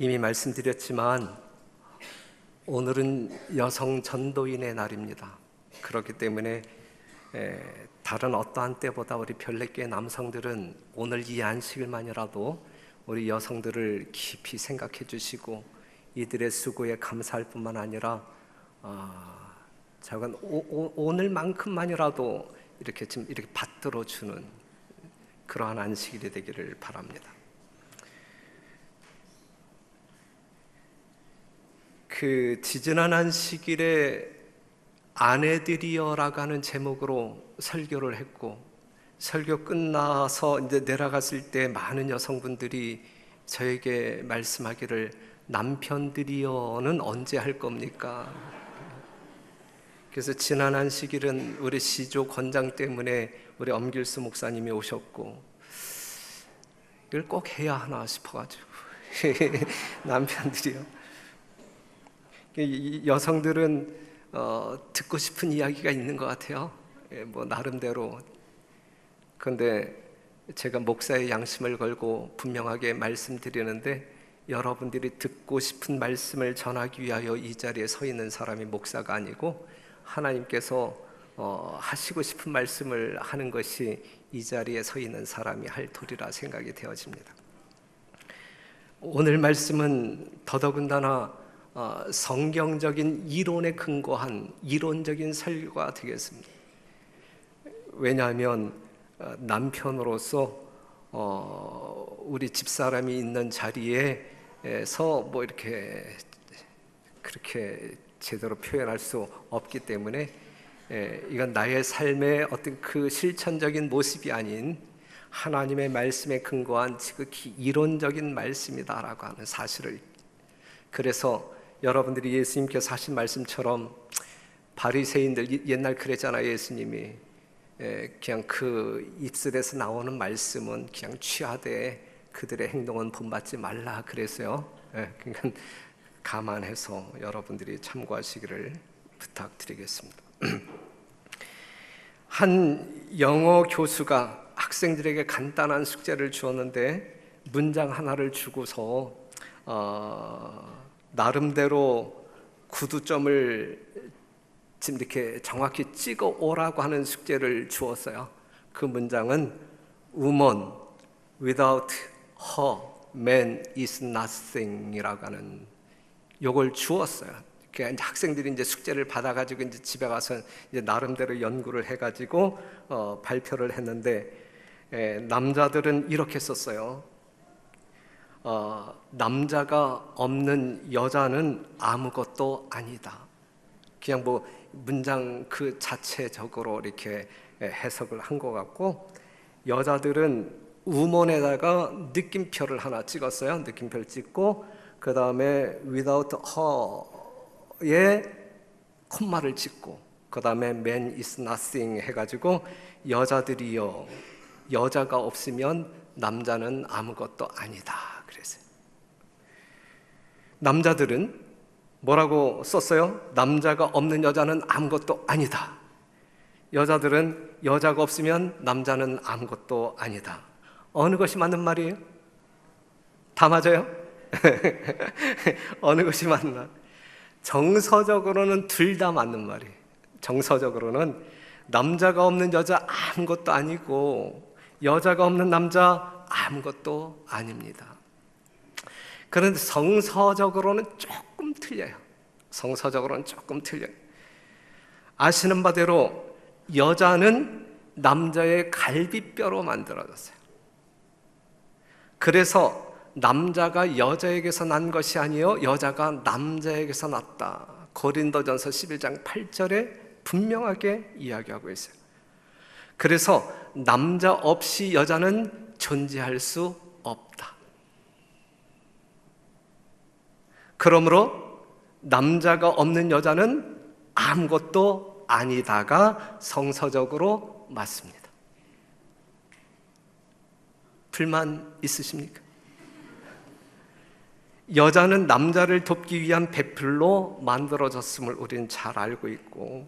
이미 말씀드렸지만 오늘은 여성 전도인의 날입니다. 그렇기 때문에 다른 어떠한 때보다 우리 별내교회 남성들은 오늘 이 안식일만이라도 우리 여성들을 깊이 생각해 주시고 이들의 수고에 감사할 뿐만 아니라 작은 오늘만큼만이라도 이렇게 받들어 주는 그러한 안식일이 되기를 바랍니다. 그 지지난 안식일에 아내들이여라고 하는 제목으로 설교를 했고, 설교 끝나서 이제 내려갔을 때 많은 여성분들이 저에게 말씀하기를 남편들이여는 언제 할 겁니까? 그래서 지난 안식일은 우리 시조 권장 때문에 우리 엄길수 목사님이 오셨고, 이걸 꼭 해야 하나 싶어가지고 남편들이요. 여성들은 듣고 싶은 이야기가 있는 것 같아요. 뭐 나름대로. 그런데 제가 목사의 양심을 걸고 분명하게 말씀드리는데, 여러분들이 듣고 싶은 말씀을 전하기 위하여 이 자리에 서 있는 사람이 목사가 아니고 하나님께서 하시고 싶은 말씀을 하는 것이 이 자리에 서 있는 사람이 할 도리라 생각이 되어집니다. 오늘 말씀은 더더군다나 성경적인 이론에 근거한 이론적인 설교가 되겠습니다. 왜냐하면 남편으로서 우리 집사람이 있는 자리에서 뭐 이렇게 그렇게 제대로 표현할 수 없기 때문에 이건 나의 삶의 어떤 그 실천적인 모습이 아닌 하나님의 말씀에 근거한 지극히 이론적인 말씀이다라고 하는 사실을, 그래서 여러분들이 예수님께서 하신 말씀처럼 바리새인들 옛날 그랬잖아요. 예수님이 그냥 그 입술에서 나오는 말씀은 그냥 취하되 그들의 행동은 본받지 말라 그랬어요. 그러니까 감안해서 여러분들이 참고하시기를 부탁드리겠습니다. 한 영어 교수가 학생들에게 간단한 숙제를 주었는데 문장 하나를 주고서 나름대로 구두점을 지금 이렇게 정확히 찍어 오라고 하는 숙제를 주었어요. 그 문장은 Woman without her man is nothing이라고 하는 요걸 주었어요. 그러니까 이제 학생들이 이제 숙제를 받아가지고 이제 집에 가서 이제 나름대로 연구를 해가지고 발표를 했는데, 남자들은 이렇게 썼어요. 남자가 없는 여자는 아무것도 아니다. 그냥 뭐 문장 그 자체적으로 이렇게 해석을 한 것 같고, 여자들은 우먼에다가 느낌표를 하나 찍었어요. 느낌표를 찍고 그 다음에 without her에 콤마를 찍고 그 다음에 man is nothing 해가지고 여자들이요, 여자가 없으면 남자는 아무것도 아니다 그랬어요. 남자들은 뭐라고 썼어요? 남자가 없는 여자는 아무것도 아니다. 여자들은 여자가 없으면 남자는 아무것도 아니다. 어느 것이 맞는 말이에요? 다 맞아요? 어느 것이 맞나? 정서적으로는 둘 다 맞는 말이에요. 정서적으로는 남자가 없는 여자 아무것도 아니고 여자가 없는 남자 아무것도 아닙니다. 그런데 성서적으로는 조금 틀려요. 성서적으로는 조금 틀려요. 아시는 바대로 여자는 남자의 갈비뼈로 만들어졌어요. 그래서 남자가 여자에게서 난 것이 아니요 여자가 남자에게서 났다. 고린도전서 11장 8절에 분명하게 이야기하고 있어요. 그래서 남자 없이 여자는 존재할 수 없다. 그러므로 남자가 없는 여자는 아무것도 아니다가 성서적으로 맞습니다. 불만 있으십니까? 여자는 남자를 돕기 위한 배필로 만들어졌음을 우리는 잘 알고 있고,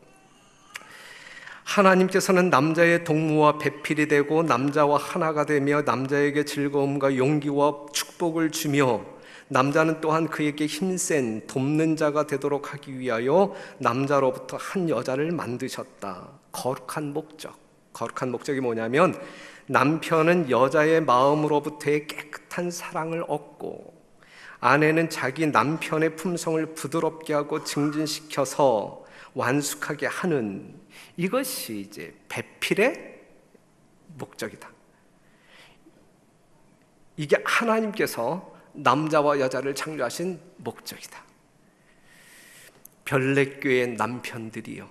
하나님께서는 남자의 동무와 배필이 되고 남자와 하나가 되며 남자에게 즐거움과 용기와 축복을 주며 남자는 또한 그에게 힘센 돕는 자가 되도록 하기 위하여 남자로부터 한 여자를 만드셨다. 거룩한 목적. 거룩한 목적이 뭐냐면 남편은 여자의 마음으로부터의 깨끗한 사랑을 얻고 아내는 자기 남편의 품성을 부드럽게 하고 증진시켜서 완숙하게 하는, 이것이 이제 배필의 목적이다. 이게 하나님께서 남자와 여자를 창조하신 목적이다. 별내교의 남편들이요,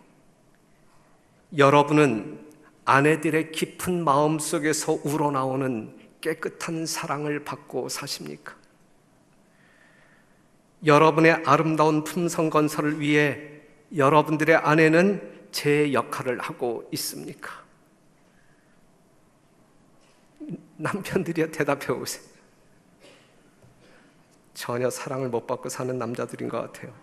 여러분은 아내들의 깊은 마음 속에서 우러나오는 깨끗한 사랑을 받고 사십니까? 여러분의 아름다운 품성 건설을 위해 여러분들의 아내는 제 역할을 하고 있습니까? 남편들이여 대답해 보세요. 전혀 사랑을 못 받고 사는 남자들인 것 같아요.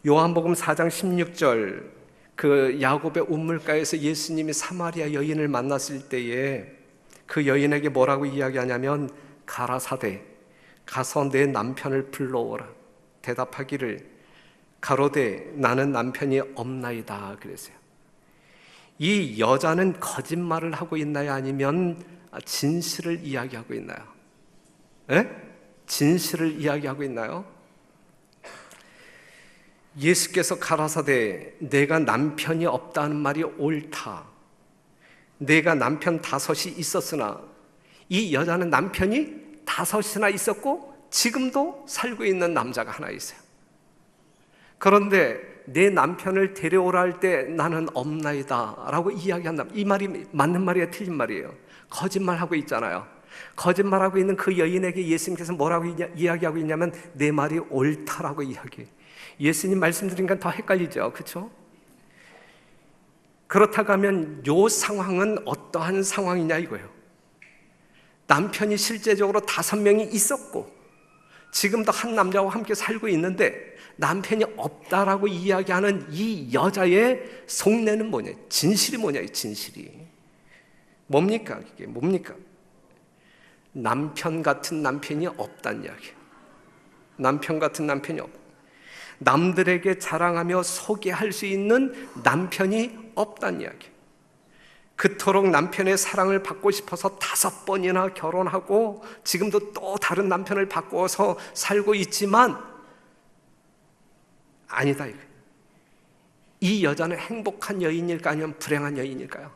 요한복음 4장 16절, 그 야곱의 우물가에서 예수님이 사마리아 여인을 만났을 때에 그 여인에게 뭐라고 이야기하냐면 가라사대 가서 내 남편을 불러오라. 대답하기를 가로되 나는 남편이 없나이다 그랬어요. 이 여자는 거짓말을 하고 있나요? 아니면 진실을 이야기하고 있나요? 에? 진실을 이야기하고 있나요? 예수께서 가라사대 내가 남편이 없다는 말이 옳다. 내가 남편 5이 있었으나 이 여자는 남편이 5이나 있었고 지금도 살고 있는 남자가 하나 있어요. 그런데 내 남편을 데려오라 할 때 나는 없나이다 라고 이야기한다. 이 말이 맞는 말이에요? 틀린 말이에요? 거짓말하고 있잖아요. 거짓말하고 있는 그 여인에게 예수님께서 뭐라고 이야기하고 있냐면 내 말이 옳다라고 이야기해요. 예수님 말씀드리니까 더 헷갈리죠, 그렇죠? 그렇다고 하면 이 상황은 어떠한 상황이냐 이거예요. 남편이 실제적으로 5명이 있었고 지금도 한 남자와 함께 살고 있는데 남편이 없다라고 이야기하는 이 여자의 속내는 뭐냐? 진실이 뭐냐? 진실이 뭡니까? 이게 뭡니까? 남편 같은 남편이 없다는 이야기예요. 남편 같은 남편이 없다. 남들에게 자랑하며 소개할 수 있는 남편이 없다는 이야기예요. 그토록 남편의 사랑을 받고 싶어서 5번이나 결혼하고 지금도 또 다른 남편을 바꿔서 살고 있지만 아니다 이거예요. 이 여자는 행복한 여인일까 아니면 불행한 여인일까요?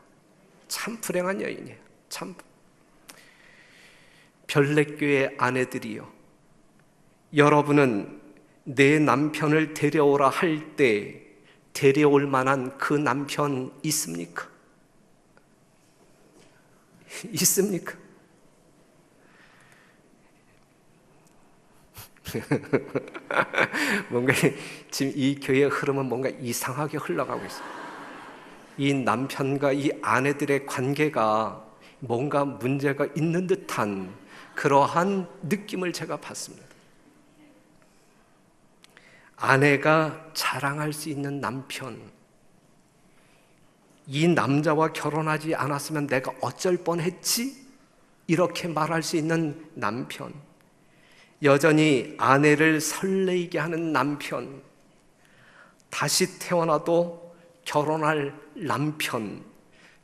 참 불행한 여인이에요. 참. 별내교의 아내들이요, 여러분은 내 남편을 데려오라 할 때 데려올 만한 그 남편 있습니까? 있습니까? 뭔가 지금 이 교회의 흐름은 뭔가 이상하게 흘러가고 있어요. 이 남편과 이 아내들의 관계가 뭔가 문제가 있는 듯한 그러한 느낌을 제가 받습니다. 아내가 자랑할 수 있는 남편, 이 남자와 결혼하지 않았으면 내가 어쩔 뻔했지? 이렇게 말할 수 있는 남편, 여전히 아내를 설레이게 하는 남편, 다시 태어나도 결혼할 남편,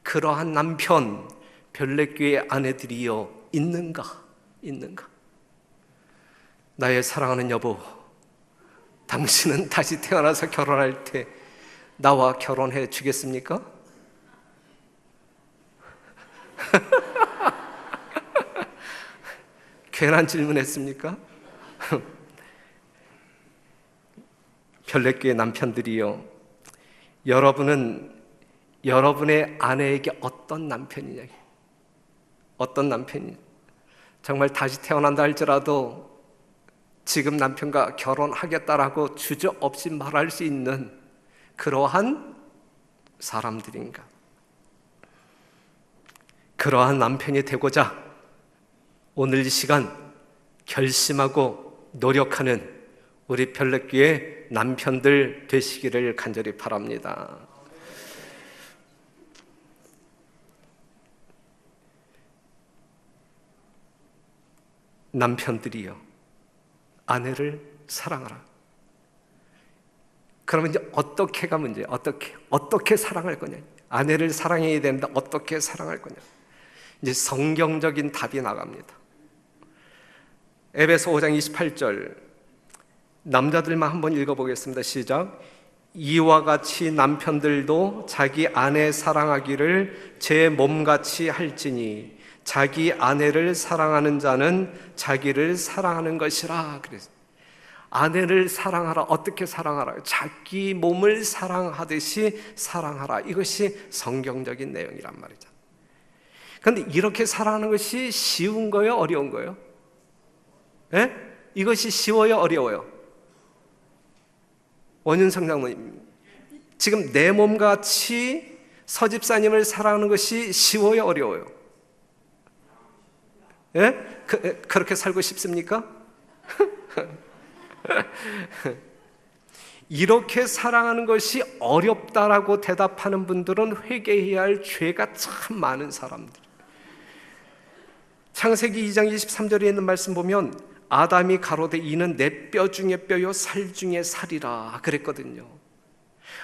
그러한 남편, 별내교의 아내들이여 있는가? 있는가? 나의 사랑하는 여보, 당신은 다시 태어나서 결혼할 때 나와 결혼해 주겠습니까? 괜한 질문했습니까? 별내교의 남편들이요, 여러분은 여러분의 아내에게 어떤 남편이냐? 어떤 남편이냐? 정말 다시 태어난다 할지라도 지금 남편과 결혼하겠다라고 주저없이 말할 수 있는 그러한 사람들인가? 그러한 남편이 되고자 오늘 이 시간 결심하고 노력하는 우리 별내교의 남편들 되시기를 간절히 바랍니다. 남편들이요, 아내를 사랑하라. 그러면 이제 어떻게가 문제예요. 어떻게 사랑할 거냐. 아내를 사랑해야 되는데 어떻게 사랑할 거냐. 이제 성경적인 답이 나갑니다. 에베소 5장 28절 남자들만 한번 읽어보겠습니다. 시작. 이와 같이 남편들도 자기 아내 사랑하기를 제 몸같이 할지니 자기 아내를 사랑하는 자는 자기를 사랑하는 것이라. 그래서 아내를 사랑하라. 어떻게 사랑하라? 자기 몸을 사랑하듯이 사랑하라. 이것이 성경적인 내용이란 말이죠. 그런데 이렇게 사랑하는 것이 쉬운 거예요? 어려운 거예요? 예? 이것이 쉬워요? 어려워요? 원윤성 장로님, 지금 내 몸같이 서집사님을 사랑하는 것이 쉬워요? 어려워요? 예? 그렇게 살고 싶습니까? 이렇게 사랑하는 것이 어렵다라고 대답하는 분들은 회개해야 할 죄가 참 많은 사람들. 창세기 2장 23절에 있는 말씀 보면 아담이 가로되 이는 내 뼈 중에 뼈요 살 중에 살이라 그랬거든요.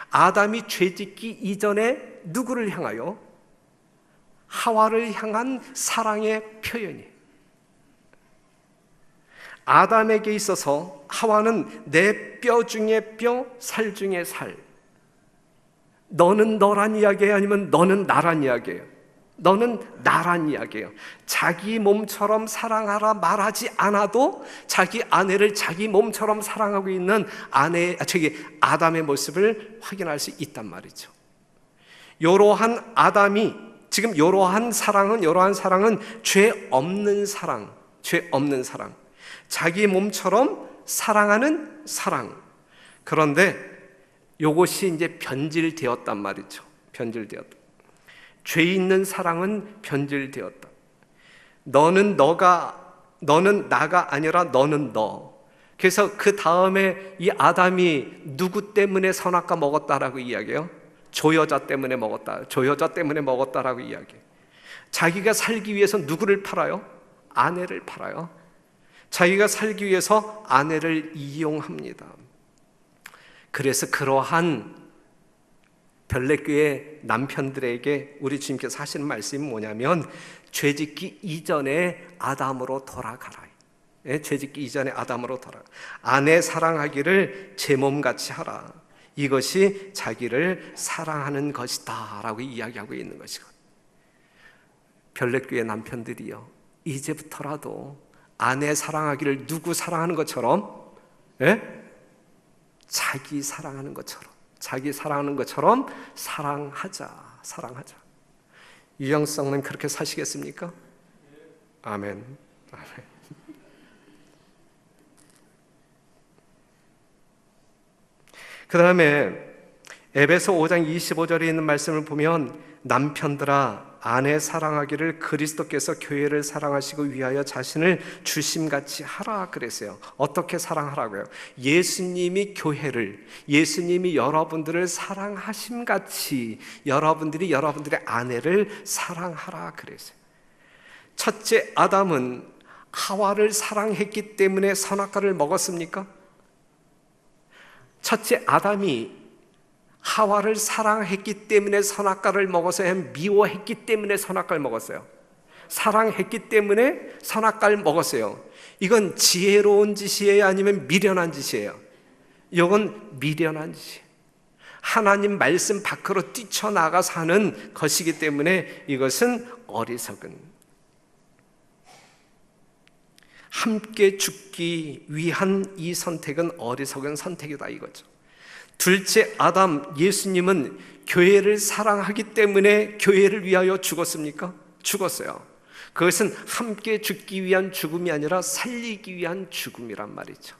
아담이 죄짓기 이전에 누구를 향하여? 하와를 향한 사랑의 표현이. 아담에게 있어서 하와는 내 뼈 중에 뼈, 살 중에 살. 너는 너란 이야기예요? 아니면 너는 나란 이야기예요? 너는 나란 이야기예요. 자기 몸처럼 사랑하라 말하지 않아도 자기 아내를 자기 몸처럼 사랑하고 있는 아담의 모습을 확인할 수 있단 말이죠. 이러한 아담이 지금 이러한 사랑은 죄 없는 사랑, 자기 몸처럼 사랑하는 사랑. 그런데 이것이 이제 변질되었단 말이죠. 변질되었다. 죄 있는 사랑은 변질되었다. 너는 나가 아니라 너는 너. 그래서 그 다음에 이 아담이 누구 때문에 선악과 먹었다라고 이야기해요? 조여자 때문에 먹었다라고 이야기해요. 자기가 살기 위해서 누구를 팔아요? 아내를 팔아요. 자기가 살기 위해서 아내를 이용합니다. 그래서 그러한 별내교회 남편들에게 우리 주님께서 하시는 말씀이 뭐냐면 죄짓기 이전에 아담으로 돌아가라. 죄짓기 이전에 아담으로 돌아가. 아내 사랑하기를 제 몸같이 하라. 이것이 자기를 사랑하는 것이다 라고 이야기하고 있는 것이거든요. 별내교회 남편들이요, 이제부터라도 아내 사랑하기를 누구 사랑하는 것처럼, 자기 사랑하는 것처럼 사랑하자. 유영성은 그렇게 사시겠습니까? 아멘. 그 다음에 에베소 5장 25절에 있는 말씀을 보면 남편들아 아내 사랑하기를 그리스도께서 교회를 사랑하시고 위하여 자신을 주심같이 하라 그랬어요. 어떻게 사랑하라고요? 예수님이 여러분들을 사랑하심같이 여러분들이 여러분들의 아내를 사랑하라 그랬어요. 첫째 아담은 하와를 사랑했기 때문에 선악과를 먹었습니까? 첫째 아담이 하와를 사랑했기 때문에 선악과를 먹었어요? 미워했기 때문에 선악과를 먹었어요? 사랑했기 때문에 선악과를 먹었어요. 이건 지혜로운 짓이에요? 아니면 미련한 짓이에요? 이건 미련한 짓이에요. 하나님 말씀 밖으로 뛰쳐나가서 하는 것이기 때문에 이것은 어리석은, 함께 죽기 위한 이 선택은 어리석은 선택이다 이거죠. 둘째 아담 예수님은 교회를 사랑하기 때문에 교회를 위하여 죽었습니까? 죽었어요. 그것은 함께 죽기 위한 죽음이 아니라 살리기 위한 죽음이란 말이죠.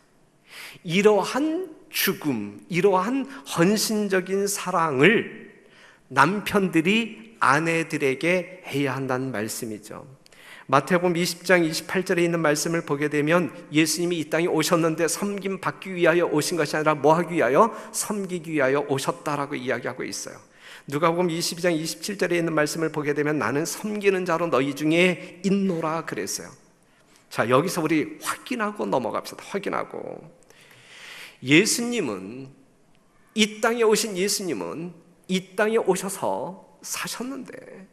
이러한 죽음, 이러한 헌신적인 사랑을 남편들이 아내들에게 해야 한다는 말씀이죠. 마태복음 20장 28절에 있는 말씀을 보게 되면 예수님이 이 땅에 오셨는데 섬김 받기 위하여 오신 것이 아니라 뭐 하기 위하여? 섬기기 위하여 오셨다라고 이야기하고 있어요. 누가복음 22장 27절에 있는 말씀을 보게 되면 나는 섬기는 자로 너희 중에 있노라 그랬어요. 자, 여기서 우리 확인하고 넘어갑시다. 확인하고. 예수님은, 이 땅에 오신 예수님은 이 땅에 오셔서 사셨는데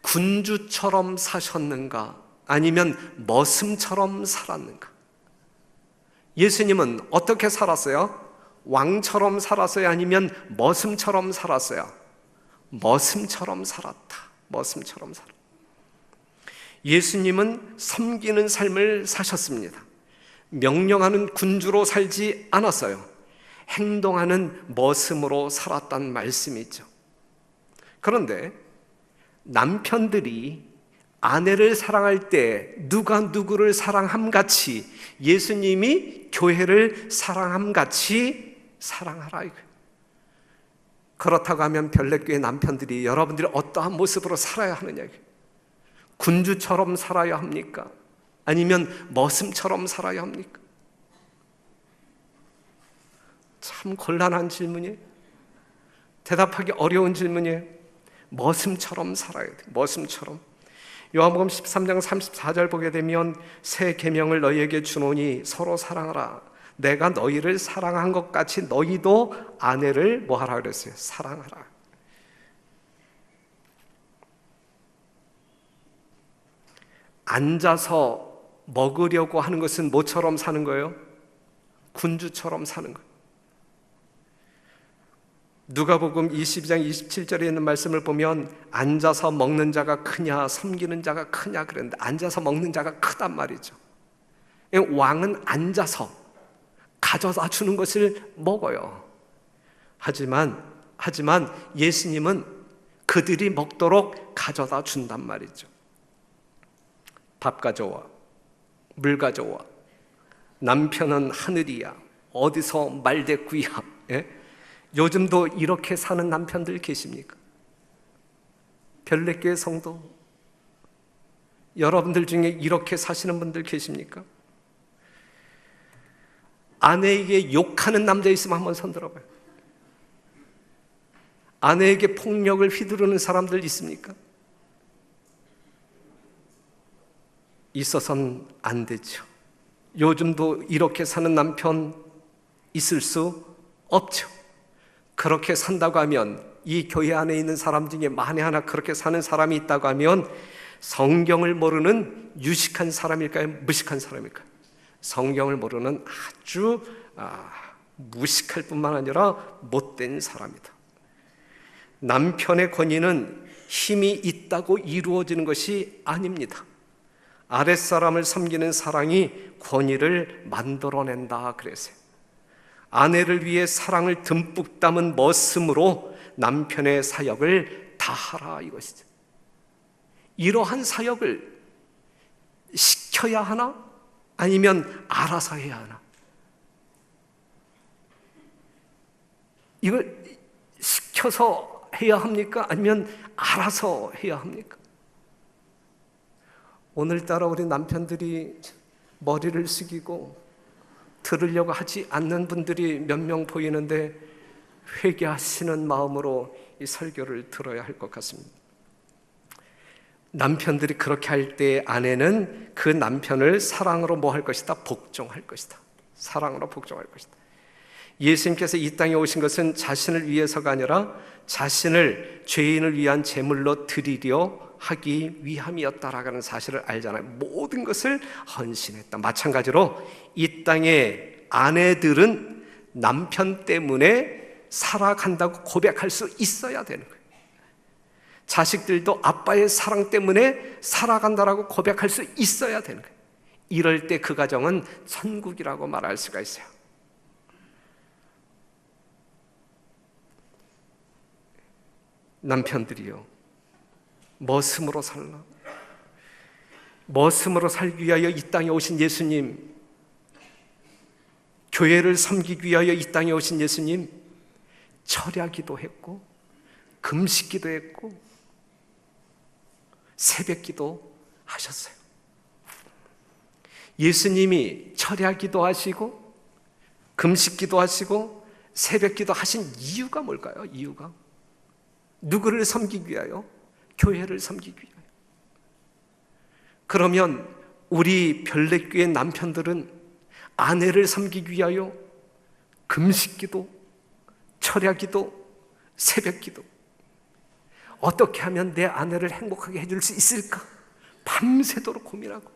군주처럼 사셨는가? 아니면 머슴처럼 살았는가? 예수님은 어떻게 살았어요? 왕처럼 살았어요? 아니면 머슴처럼 살았어요? 머슴처럼 살았다. 머슴처럼 살았다. 예수님은 섬기는 삶을 사셨습니다. 명령하는 군주로 살지 않았어요. 행동하는 머슴으로 살았다는 말씀이죠. 그런데 남편들이 아내를 사랑할 때 누가 누구를 사랑함같이 예수님이 교회를 사랑함같이 사랑하라 이거예요. 그렇다고 하면 별내교회 남편들이 여러분들이 어떠한 모습으로 살아야 하느냐 이거예요. 군주처럼 살아야 합니까? 아니면 머슴처럼 살아야 합니까? 참 곤란한 질문이에요. 대답하기 어려운 질문이에요. 머슴처럼 살아야 돼요. 머슴처럼. 요한복음 13장 34절 보게 되면 새 계명을 너희에게 주노니 서로 사랑하라. 내가 너희를 사랑한 것 같이 너희도 아내를 뭐하라 그랬어요? 사랑하라. 앉아서 먹으려고 하는 것은 뭐처럼 사는 거예요? 군주처럼 사는 거예요. 누가복음 22장 27절에 있는 말씀을 보면 앉아서 먹는 자가 크냐 섬기는 자가 크냐 그랬는데 앉아서 먹는 자가 크단 말이죠. 왕은 앉아서 가져다 주는 것을 먹어요. 하지만 예수님은 그들이 먹도록 가져다 준단 말이죠. 밥 가져와, 물 가져와, 남편은 하늘이야, 어디서 말대꾸야. 예? 요즘도 이렇게 사는 남편들 계십니까? 별내교회 성도 여러분들 중에 이렇게 사시는 분들 계십니까? 아내에게 욕하는 남자 있으면 한번 손 들어봐요. 아내에게 폭력을 휘두르는 사람들 있습니까? 있어서는 안 되죠. 요즘도 이렇게 사는 남편 있을 수 없죠. 그렇게 산다고 하면 이 교회 안에 있는 사람 중에 만에 하나 그렇게 사는 사람이 있다고 하면 성경을 모르는 유식한 사람일까요? 무식한 사람일까요? 성경을 모르는 아주 무식할 뿐만 아니라 못된 사람이다. 남편의 권위는 힘이 있다고 이루어지는 것이 아닙니다. 아랫사람을 섬기는 사랑이 권위를 만들어낸다 그랬어요. 아내를 위해 사랑을 듬뿍 담은 머슴으로 남편의 사역을 다하라 이것이죠. 이러한 사역을 시켜야 하나? 아니면 알아서 해야 하나? 이걸 시켜서 해야 합니까? 아니면 알아서 해야 합니까? 오늘따라 우리 남편들이 머리를 숙이고 들으려고 하지 않는 분들이 몇 명 보이는데 회개하시는 마음으로 이 설교를 들어야 할 것 같습니다. 남편들이 그렇게 할 때 아내는 그 남편을 사랑으로 뭐 할 것이다? 복종할 것이다. 사랑으로 복종할 것이다. 예수님께서 이 땅에 오신 것은 자신을 위해서가 아니라 자신을 죄인을 위한 제물로 드리려 하기 위함이었다라는 사실을 알잖아요. 모든 것을 헌신했다. 마찬가지로 이 땅의 아내들은 남편 때문에 살아간다고 고백할 수 있어야 되는 거예요. 자식들도 아빠의 사랑 때문에 살아간다라고 고백할 수 있어야 되는 거예요. 이럴 때 그 가정은 천국이라고 말할 수가 있어요. 남편들이요, 머슴으로 살라. 머슴으로 살기 위하여 이 땅에 오신 예수님, 교회를 섬기기 위하여 이 땅에 오신 예수님, 철야기도 했고 금식기도 했고 새벽기도 하셨어요. 예수님이 철야기도 하시고 금식기도 하시고 새벽기도 하신 이유가 뭘까요? 이유가 누구를 섬기기 위하여? 교회를 섬기기 위하여. 그러면 우리 별내교회 남편들은 아내를 섬기기 위하여 금식기도, 철야기도, 새벽기도, 어떻게 하면 내 아내를 행복하게 해줄 수 있을까? 밤새도록 고민하고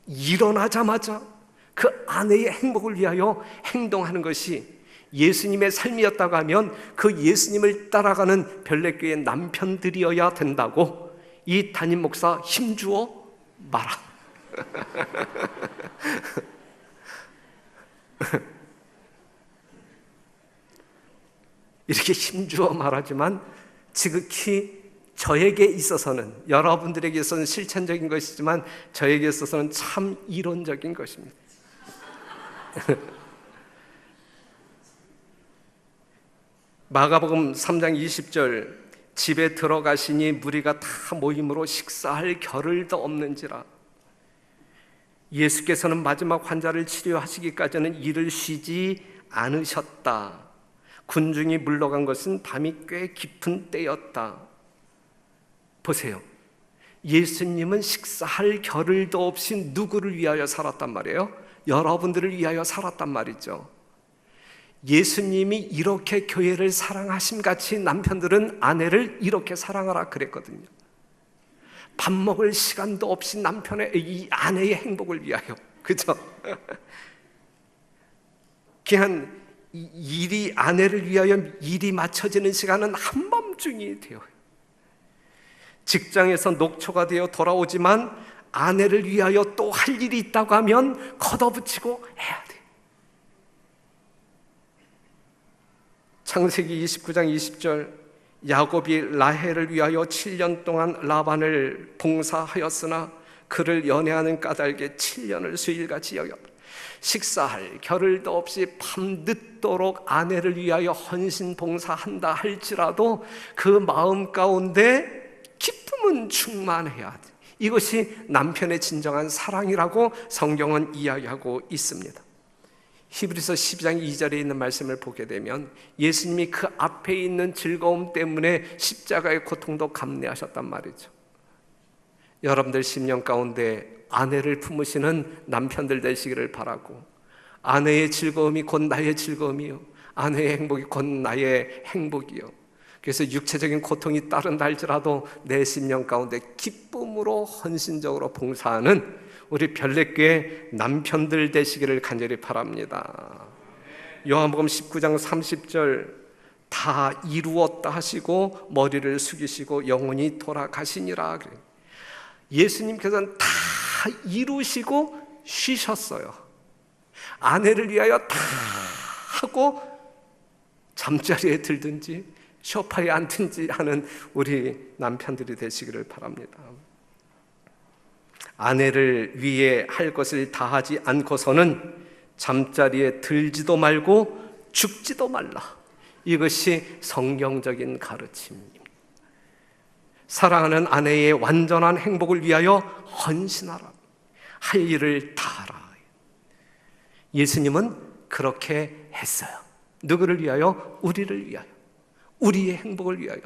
일어나자마자 그 아내의 행복을 위하여 행동하는 것이 예수님의 삶이었다고 하면 그 예수님을 따라가는 별내교회 남편들이어야 된다고 이 담임 목사 힘주어 말아. 이렇게 힘주어 말하지만 지극히 저에게 있어서는, 여러분들에게 있어서는 실천적인 것이지만 저에게 있어서는 참 이론적인 것입니다. 마가복음 3장 20절, 집에 들어가시니 무리가 다 모임으로 식사할 겨를도 없는지라. 예수께서는 마지막 환자를 치료하시기까지는 일을 쉬지 않으셨다. 군중이 물러간 것은 밤이 꽤 깊은 때였다. 보세요, 예수님은 식사할 겨를도 없이 누구를 위하여 살았단 말이에요? 여러분들을 위하여 살았단 말이죠. 예수님이 이렇게 교회를 사랑하심같이 남편들은 아내를 이렇게 사랑하라 그랬거든요. 밥 먹을 시간도 없이 남편의, 이 아내의 행복을 위하여, 그죠? 그냥 일이, 아내를 위하여 일이 맞춰지는 시간은 한밤중이 되어요. 직장에서 녹초가 되어 돌아오지만 아내를 위하여 또 할 일이 있다고 하면 걷어붙이고 해야 돼. 창세기 29장 20절, 야곱이 라헬을 위하여 7년 동안 라반을 봉사하였으나 그를 연애하는 까닭에 7년을 수일같이 여겼다. 식사할 겨를도 없이 밤늦도록 아내를 위하여 헌신 봉사한다 할지라도 그 마음 가운데 기쁨은 충만해야 돼. 이것이 남편의 진정한 사랑이라고 성경은 이야기하고 있습니다. 히브리서 12장 2절에 있는 말씀을 보게 되면 예수님이 그 앞에 있는 즐거움 때문에 십자가의 고통도 감내하셨단 말이죠. 여러분들 심령 가운데 아내를 품으시는 남편들 되시기를 바라고, 아내의 즐거움이 곧 나의 즐거움이요, 아내의 행복이 곧 나의 행복이요. 그래서 육체적인 고통이 따른다 할지라도 내 심령 가운데 기쁨으로 헌신적으로 봉사하는 우리 별내교회 남편들 되시기를 간절히 바랍니다. 요한복음 19장 30절, 다 이루었다 하시고 머리를 숙이시고 영혼이 돌아가시니라. 예수님께서는 다 이루시고 쉬셨어요. 아내를 위하여 다 하고 잠자리에 들든지 소파에 앉든지 하는 우리 남편들이 되시기를 바랍니다. 아내를 위해 할 것을 다 하지 않고서는 잠자리에 들지도 말고 죽지도 말라. 이것이 성경적인 가르침입니다. 사랑하는 아내의 완전한 행복을 위하여 헌신하라. 할 일을 다 하라. 예수님은 그렇게 했어요. 누구를 위하여? 우리를 위하여, 우리의 행복을 위하여,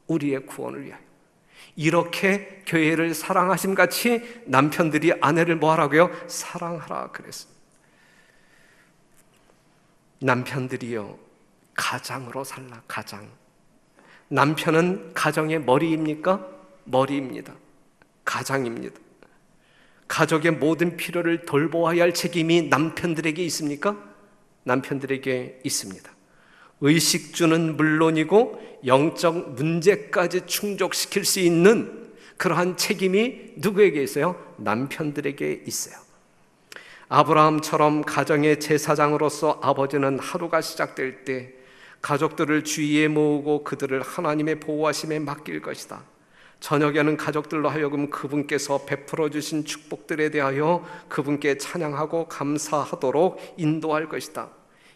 우리의 구원을 위하여. 이렇게 교회를 사랑하심 같이 남편들이 아내를 뭐 하라고요? 사랑하라 그랬습니다. 남편들이요, 가장으로 살라. 가장. 남편은 가정의 머리입니까? 머리입니다. 가장입니다. 가족의 모든 필요를 돌보아야 할 책임이 남편들에게 있습니까? 남편들에게 있습니다. 의식주는 물론이고 영적 문제까지 충족시킬 수 있는 그러한 책임이 누구에게 있어요? 남편들에게 있어요. 아브라함처럼 가정의 제사장으로서 아버지는 하루가 시작될 때 가족들을 주위에 모으고 그들을 하나님의 보호하심에 맡길 것이다. 저녁에는 가족들로 하여금 그분께서 베풀어 주신 축복들에 대하여 그분께 찬양하고 감사하도록 인도할 것이다.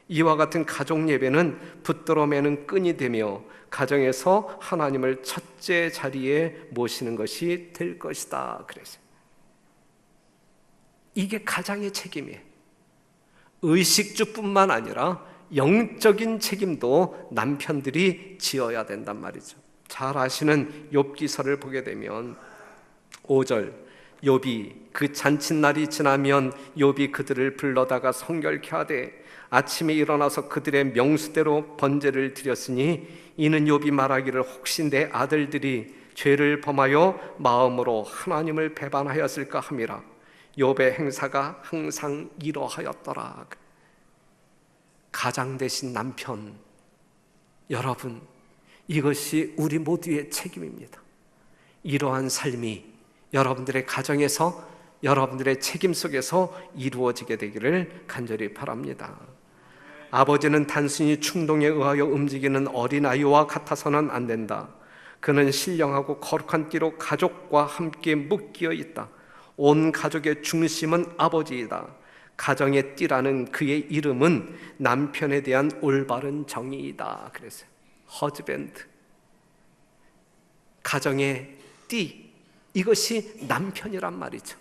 이와 같은 가족 예배는 붙들어 매는 끈이 되며 가정에서 하나님을 첫째 자리에 모시는 것이 될 것이다. 그랬어요. 이게 가장의 책임이에요. 의식주뿐만 아니라 영적인 책임도 남편들이 지어야 된단 말이죠. 잘 아시는 욥기서를 보게 되면 5절, 욥이 그 잔칫날이 지나면 욥이 그들을 불러다가 성결케 하되 아침에 일어나서 그들의 명수대로 번제를 드렸으니 이는 욥이 말하기를 혹시 내 아들들이 죄를 범하여 마음으로 하나님을 배반하였을까 함이라. 욥의 행사가 항상 이러하였더라. 가장 되신 남편, 여러분, 이것이 우리 모두의 책임입니다. 이러한 삶이 여러분들의 가정에서, 여러분들의 책임 속에서 이루어지게 되기를 간절히 바랍니다. 아버지는 단순히 충동에 의하여 움직이는 어린아이와 같아서는 안 된다. 그는 신령하고 거룩한 띠로 가족과 함께 묶여 있다. 온 가족의 중심은 아버지이다. 가정의 띠라는 그의 이름은 남편에 대한 올바른 정의이다. 그랬어요. 허즈밴드, 가정의 띠, 이것이 남편이란 말이죠.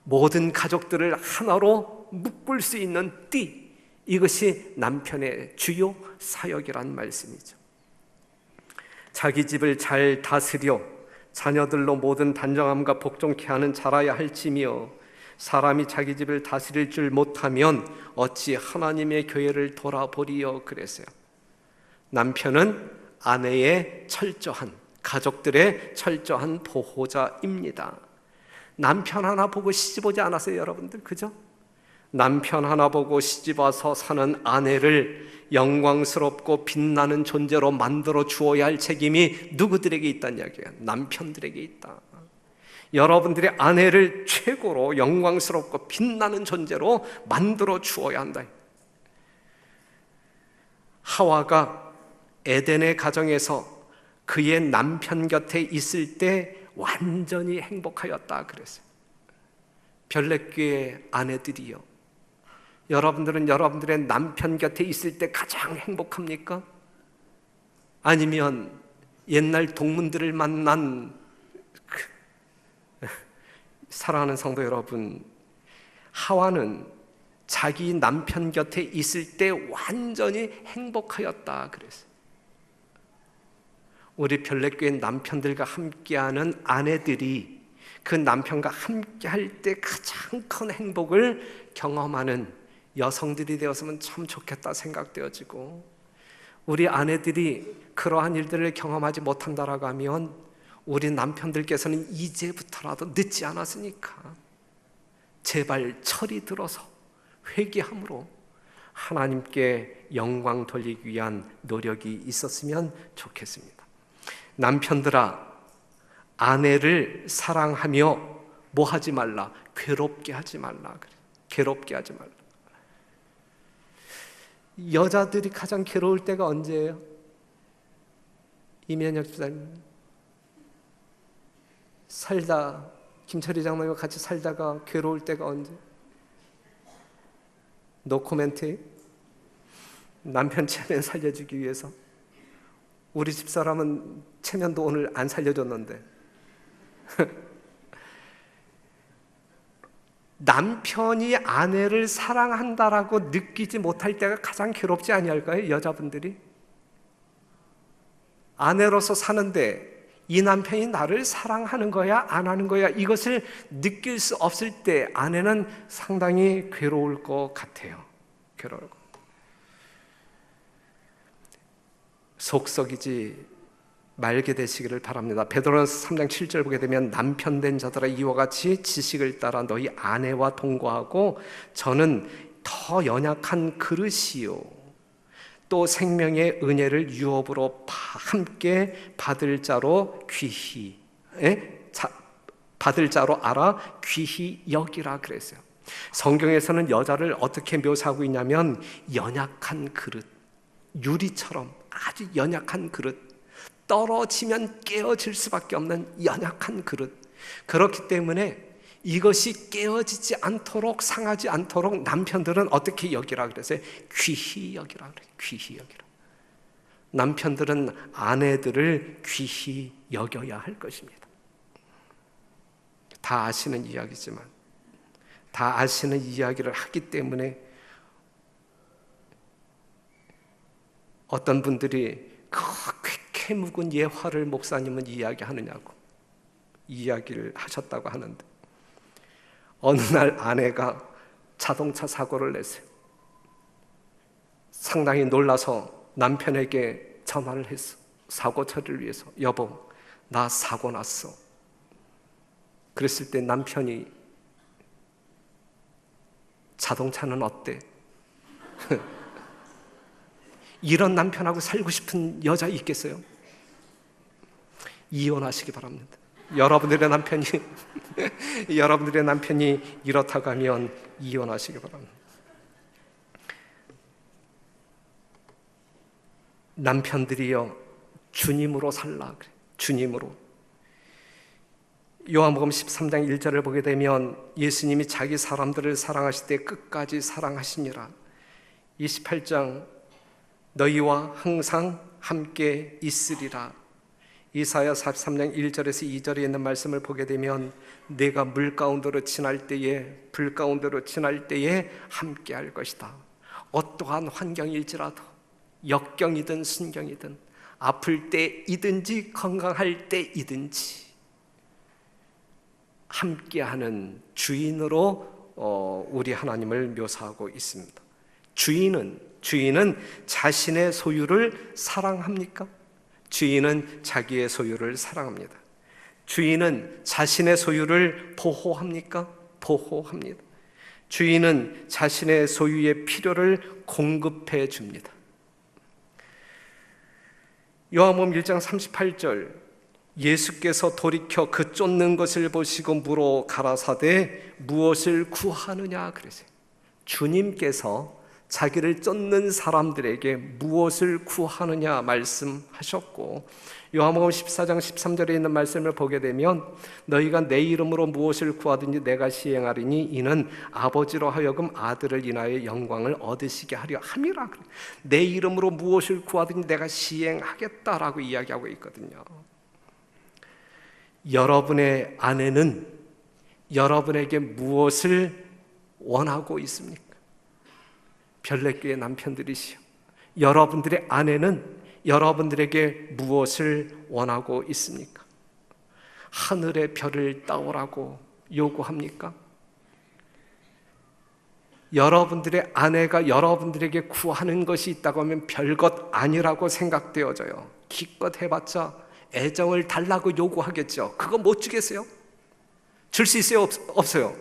모든 가족들을 하나로 묶을 수 있는 띠, 이것이 남편의 주요 사역이란 말씀이죠. 자기 집을 잘 다스려 자녀들로 모든 단정함과 복종케 하는 자라야 할지며 사람이 자기 집을 다스릴 줄 못하면 어찌 하나님의 교회를 돌아보리요. 그랬어요. 남편은 아내의 철저한, 가족들의 철저한 보호자입니다. 남편 하나 보고 시집 오지 않았어요, 여러분들? 그죠? 남편 하나 보고 시집 와서 사는 아내를 영광스럽고 빛나는 존재로 만들어 주어야 할 책임이 누구들에게 있다는 이야기예요? 남편들에게 있다. 여러분들의 아내를 최고로 영광스럽고 빛나는 존재로 만들어 주어야 한다. 하와가 에덴의 가정에서 그의 남편 곁에 있을 때 완전히 행복하였다 그랬어요. 별내교의 아내들이요, 여러분들은 여러분들의 남편 곁에 있을 때 가장 행복합니까? 아니면 옛날 동문들을 만난 사랑하는 성도 여러분, 하와는 자기 남편 곁에 있을 때 완전히 행복하였다 그랬어요. 우리 별내교회 남편들과 함께하는 아내들이 그 남편과 함께할 때 가장 큰 행복을 경험하는 여성들이 되었으면 참 좋겠다 생각되어지고, 우리 아내들이 그러한 일들을 경험하지 못한다라고 하면 우리 남편들께서는 이제부터라도 늦지 않았으니까 제발 철이 들어서 회개함으로 하나님께 영광 돌리기 위한 노력이 있었으면 좋겠습니다. 남편들아, 아내를 사랑하며 뭐 하지 말라? 괴롭게 하지 말라. 괴롭게 하지 말라. 여자들이 가장 괴로울 때가 언제예요? 이면혁 집사님, 살다 김철희 장로님과 같이 살다가 괴로울 때가 언제? 노코멘트. 남편 체면 살려주기 위해서 우리 집사람은 체면도 오늘 안 살려줬는데 남편이 아내를 사랑한다라고 느끼지 못할 때가 가장 괴롭지 아니할까요? 여자분들이 아내로서 사는데 이 남편이 나를 사랑하는 거야 안 하는 거야, 이것을 느낄 수 없을 때 아내는 상당히 괴로울 것 같아요. 괴로울 것. 속썩이지 말게 되시기를 바랍니다. 베드로전서 3장 7절 보게 되면 남편 된 자들아 이와 같이 지식을 따라 너희 아내와 동거하고 저는 더 연약한 그릇이요 또 생명의 은혜를 유업으로 함께 받을 자로 귀히 받을 자로 알아 귀히 여기라 그랬어요. 성경에서는 여자를 어떻게 묘사하고 있냐면 연약한 그릇, 유리처럼 아주 연약한 그릇, 떨어지면 깨어질 수밖에 없는 연약한 그릇. 그렇기 때문에 이것이 깨어지지 않도록, 상하지 않도록 남편들은 어떻게 여기라 그랬어요? 귀히 여기라 그래요. 귀히 여기라. 남편들은 아내들을 귀히 여겨야 할 것입니다. 다 아시는 이야기지만, 다 아시는 이야기를 하기 때문에 어떤 분들이 꽤 묵은 예화를 목사님은 이야기하느냐고. 이야기를 하셨다고 하는데, 어느 날 아내가 자동차 사고를 냈어요. 상당히 놀라서 남편에게 전화를 했어. 사고 처리를 위해서. 여보, 나 사고 났어. 그랬을 때 남편이, 자동차는 어때? 이런 남편하고 살고 싶은 여자 있겠어요? 이혼하시기 바랍니다. 여러분들의 남편이 여러분들의 남편이 이렇다고 하면 이혼하시기 바랍니다. 남편들이여, 주님으로 살라 그래. 주님으로. 요한복음 13장 1절을 보게 되면 예수님이 자기 사람들을 사랑하실 때 끝까지 사랑하시니라. 28장 너희와 항상 함께 있으리라. 이사야 43장 1절에서 2절에 있는 말씀을 보게 되면 내가 물 가운데로 지날 때에, 불 가운데로 지날 때에 함께 할 것이다. 어떠한 환경일지라도, 역경이든 순경이든, 아플 때이든지 건강할 때이든지 함께하는 주인으로 우리 하나님을 묘사하고 있습니다. 주인은 자신의 소유를 사랑합니까? 주인은 자기의 소유를 사랑합니다. 주인은 자신의 소유를 보호합니까? 보호합니다. 주인은 자신의 소유의 필요를 공급해 줍니다. 요한복음 1장 38절, 예수께서 돌이켜 그 쫓는 것을 보시고 물어 가라사대 무엇을 구하느냐 그러세요. 주님께서 자기를 쫓는 사람들에게 무엇을 구하느냐 말씀하셨고, 요한복음 14장 13절에 있는 말씀을 보게 되면 너희가 내 이름으로 무엇을 구하든지 내가 시행하리니 이는 아버지로 하여금 아들을 인하여 영광을 얻으시게 하려 함이라. 내 이름으로 무엇을 구하든지 내가 시행하겠다라고 이야기하고 있거든요. 여러분의 아내는 여러분에게 무엇을 원하고 있습니까? 별내교의 남편들이시여, 여러분들의 아내는 여러분들에게 무엇을 원하고 있습니까? 하늘의 별을 따오라고 요구합니까? 여러분들의 아내가 여러분들에게 구하는 것이 있다고 하면 별것 아니라고 생각되어져요. 기껏 해봤자 애정을 달라고 요구하겠죠. 그거 못 주겠어요? 줄 수 있어요? 없어요?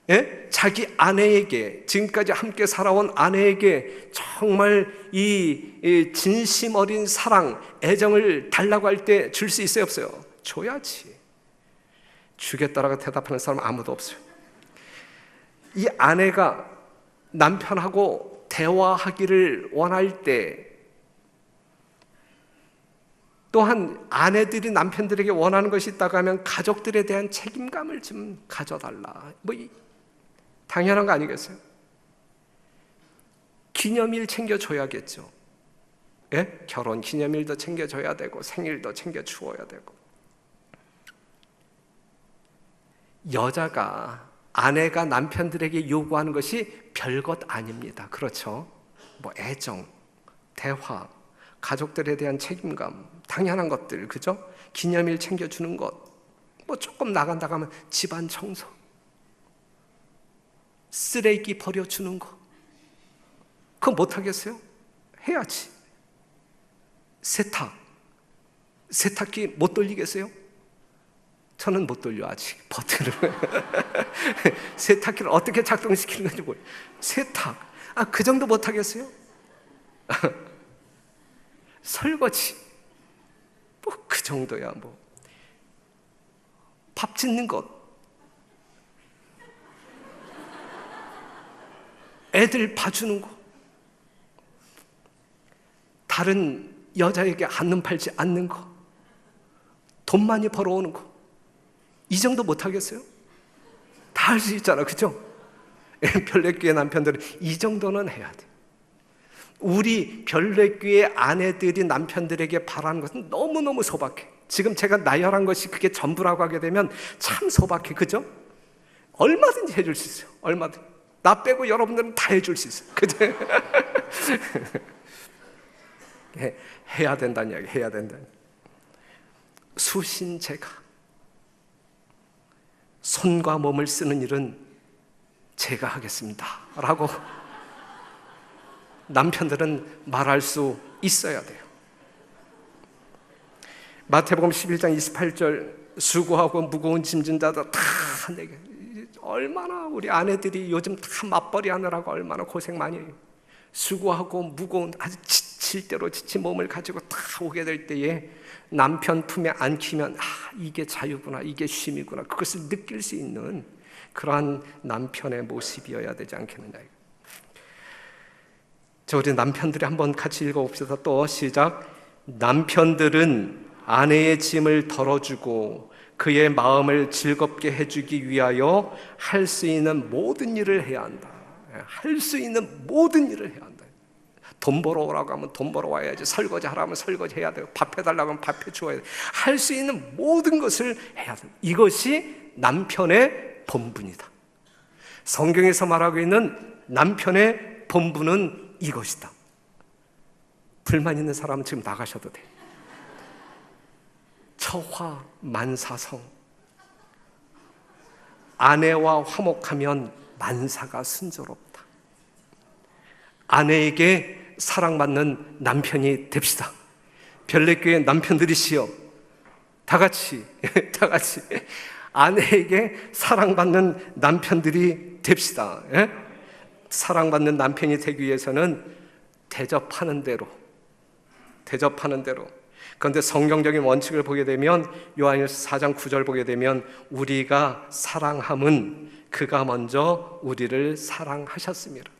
예? 자기 아내에게, 지금까지 함께 살아온 아내에게 정말 이 진심 어린 사랑, 애정을 달라고 할 때 줄 수 있어요? 없어요? 줘야지. 주겠다라고 대답하는 사람 아무도 없어요. 이 아내가 남편하고 대화하기를 원할 때, 또한 아내들이 남편들에게 원하는 것이 있다고 하면 가족들에 대한 책임감을 좀 가져달라. 당연한 거 아니겠어요? 기념일 챙겨줘야겠죠. 예? 결혼 기념일도 챙겨줘야 되고 생일도 챙겨주어야 되고. 여자가, 아내가 남편들에게 요구하는 것이 별것 아닙니다. 그렇죠? 애정, 대화, 가족들에 대한 책임감, 당연한 것들, 그죠? 기념일 챙겨주는 것, 조금 나간다 하면 집안 청소, 쓰레기 버려주는 거, 그거 못하겠어요? 해야지. 세탁기 못 돌리겠어요? 저는 못 돌려, 아직 버튼을. 세탁기를 어떻게 작동시키는 건지 모르겠어요. 세탁, 그 정도 못하겠어요? 설거지, 그 정도야. 밥 짓는 것, 애들 봐주는 거, 다른 여자에게 한눈 팔지 않는 거, 돈 많이 벌어오는 거, 이 정도 못하겠어요? 다 할 수 있잖아, 그죠? 별내교회 남편들은 이 정도는 해야 돼. 우리 별내교회 아내들이 남편들에게 바라는 것은 너무너무 소박해. 지금 제가 나열한 것이 그게 전부라고 하게 되면 참 소박해, 그죠? 얼마든지 해줄 수 있어요. 얼마든지. 나 빼고 여러분들은 다 해줄 수 있어요, 그죠? 해야 된다는 이야기, 해야 된다는. 수신제가 손과 몸을 쓰는 일은 제가 하겠습니다 라고 남편들은 말할 수 있어야 돼요. 마태복음 11장 28절, 수고하고 무거운 짐진 자들 다 내게. 얼마나 우리 아내들이 요즘 다 맞벌이 하느라고 얼마나 고생 많이 해요. 수고하고 무거운, 아주 지칠 대로 지친 몸을 가지고 다 오게 될 때에 남편 품에 안기면 이게 자유구나, 이게 쉼이구나, 그것을 느낄 수 있는 그러한 남편의 모습이어야 되지 않겠느냐. 저 우리 남편들이 한번 같이 읽어봅시다. 또 시작. 남편들은 아내의 짐을 덜어주고 그의 마음을 즐겁게 해주기 위하여 할 수 있는 모든 일을 해야 한다. 할 수 있는 모든 일을 해야 한다. 돈 벌어 오라고 하면 돈 벌어 와야지. 설거지 하라고 하면 설거지 해야 되고, 밥 해달라고 하면 밥 해주어야 돼. 할 수 있는 모든 것을 해야 된다. 이것이 남편의 본분이다. 성경에서 말하고 있는 남편의 본분은 이것이다. 불만 있는 사람은 지금 나가셔도 돼. 처화만사성. 아내와 화목하면 만사가 순조롭다. 아내에게 사랑받는 남편이 됩시다. 별내교회 남편들이시여, 다 같이 아내에게 사랑받는 남편들이 됩시다. 사랑받는 남편이 되기 위해서는 대접하는 대로. 그런데 성경적인 원칙을 보게 되면 요한일서 4장 9절 보게 되면 우리가 사랑함은 그가 먼저 우리를 사랑하셨습니다.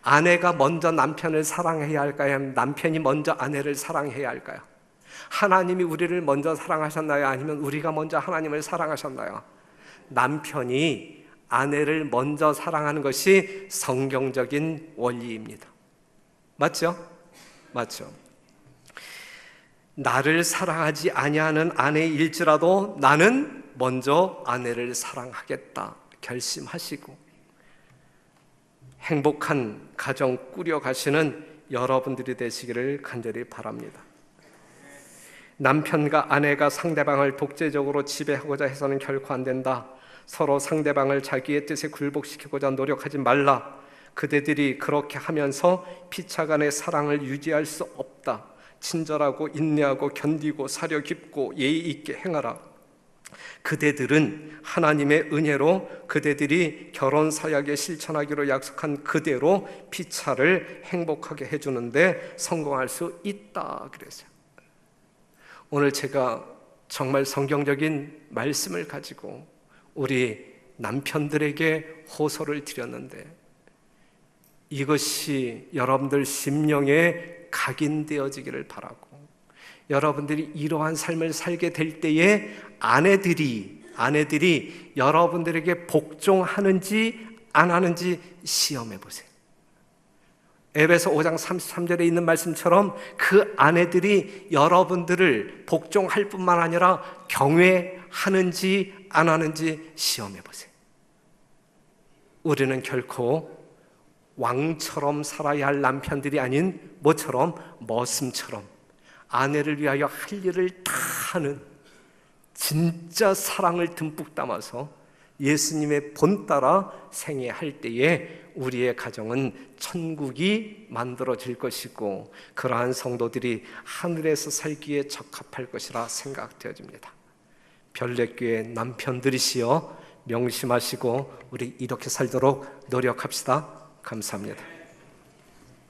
아내가 먼저 남편을 사랑해야 할까요? 아니면 남편이 먼저 아내를 사랑해야 할까요? 하나님이 우리를 먼저 사랑하셨나요? 아니면 우리가 먼저 하나님을 사랑하셨나요? 남편이 아내를 먼저 사랑하는 것이 성경적인 원리입니다. 맞죠? 나를 사랑하지 아니하는 아내일지라도 나는 먼저 아내를 사랑하겠다 결심하시고 행복한 가정 꾸려가시는 여러분들이 되시기를 간절히 바랍니다. 남편과 아내가 상대방을 독재적으로 지배하고자 해서는 결코 안 된다. 서로 상대방을 자기의 뜻에 굴복시키고자 노력하지 말라. 그대들이 그렇게 하면서 피차간의 사랑을 유지할 수 없다. 친절하고 인내하고 견디고 사려 깊고 예의 있게 행하라. 그대들은 하나님의 은혜로 그대들이 결혼 사약에 실천하기로 약속한 그대로 피차를 행복하게 해주는데 성공할 수 있다 그랬어요. 오늘 제가 정말 성경적인 말씀을 가지고 우리 남편들에게 호소를 드렸는데 이것이 여러분들 심령에 각인되어지기를 바라고, 여러분들이 이러한 삶을 살게 될 때에 아내들이 여러분들에게 복종하는지 안 하는지 시험해 보세요. 에베소 5장 33절에 있는 말씀처럼 그 아내들이 여러분들을 복종할 뿐만 아니라 경외하는지 안 하는지 시험해 보세요. 우리는 결코 왕처럼 살아야 할 남편들이 아닌 뭐처럼? 머슴처럼 아내를 위하여 할 일을 다 하는 진짜 사랑을 듬뿍 담아서 예수님의 본 따라 생애할 때에 우리의 가정은 천국이 만들어질 것이고 그러한 성도들이 하늘에서 살기에 적합할 것이라 생각되어집니다. 별내교회 남편들이시여 명심하시고 우리 이렇게 살도록 노력합시다. 감사합니다.